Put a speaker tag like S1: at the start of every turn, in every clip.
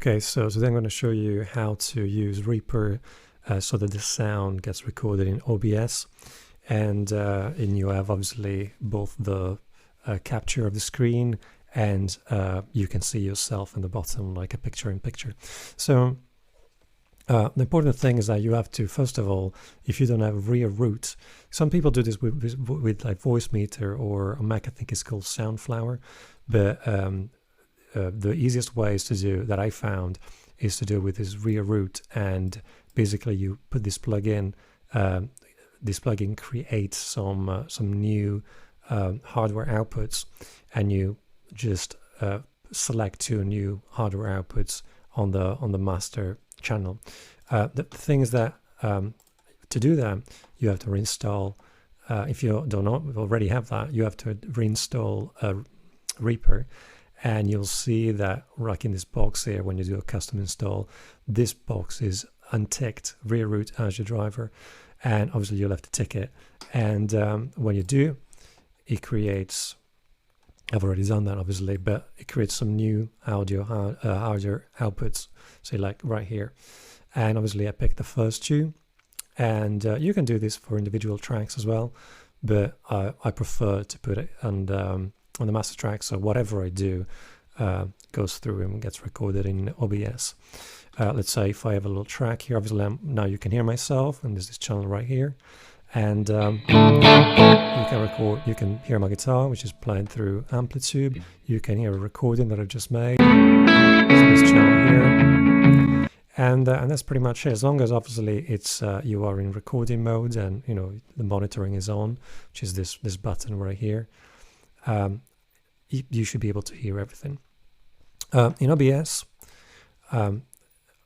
S1: Okay, so today I'm going to show you how to use Reaper so that the sound gets recorded in OBS, and you have obviously both the capture of the screen and you can see yourself in the bottom like a picture-in-picture. So the important thing is that you have to, first of all, if you don't have rear root, some people do this with like Voicemeeter, or a Mac I think it's called Soundflower, but the easiest ways to do that I found is to do with this rear root, and basically you put this plugin. This plugin creates some new hardware outputs, and you just select two new hardware outputs on the master channel. The thing is that to do that you have to reinstall. If you don't already have that, you have to reinstall Reaper. And you'll see that like in this box here, when you do a custom install, this box is unticked, rear root as your driver, and obviously you'll have to tick it. And when you do, it creates, I've already done that obviously, but it creates some new audio outputs, say like right here. And obviously I picked the first two, and you can do this for individual tracks as well, but I prefer to put it on the master track, so whatever I do goes through and gets recorded in OBS. Let's say if I have a little track here, obviously now you can hear myself, and there's this channel right here, and you can hear my guitar, which is playing through Amplitude. You can hear a recording that I've just made. There's this channel here, and that's pretty much it. As long as obviously it's you are in recording mode, and you know the monitoring is on, which is this button right here. You should be able to hear everything. In OBS,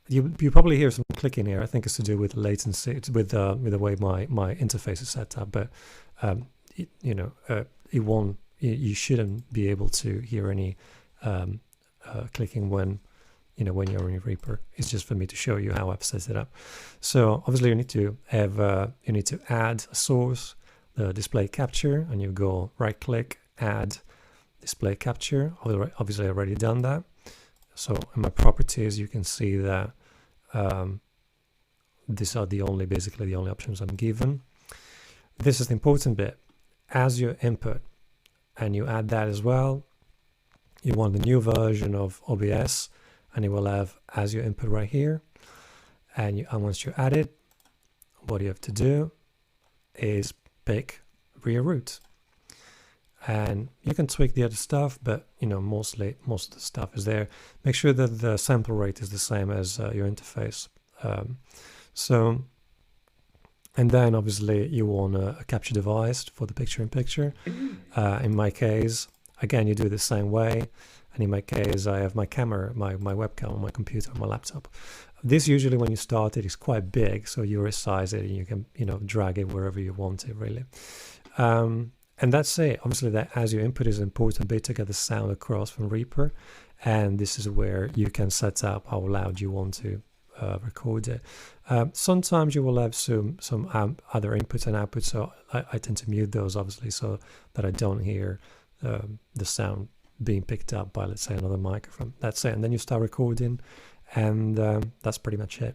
S1: you probably hear some clicking here. I think it's to do with latency. It's with the way my interface is set up. But it won't. You shouldn't be able to hear any clicking when you're in Reaper. It's just for me to show you how I've set it up. So obviously you need to have add a source, the display capture, and you go right click, add display capture. Obviously I've already done that. So in my properties you can see that these are basically the only options I'm given. This is the important bit. As your input, and you add that as well, you want the new version of OBS, and you will have as your input right here. And once you add it, what you have to do is pick rear root. And you can tweak the other stuff, but most of the stuff is there. Make sure that the sample rate is the same as your interface. And then obviously you want a capture device for the picture-in-picture. In my case, again, you do it the same way. And in my case, I have my camera, my webcam on my computer, on my laptop. This usually, when you start it, is quite big, so you resize it and you can drag it wherever you want it, really. And that's it. Obviously, that as your input is an important bit to get the sound across from Reaper, and this is where you can set up how loud you want to record it. Sometimes you will have some other inputs and outputs, so I tend to mute those obviously, so that I don't hear the sound being picked up by, let's say, another microphone. That's it, and then you start recording, and that's pretty much it.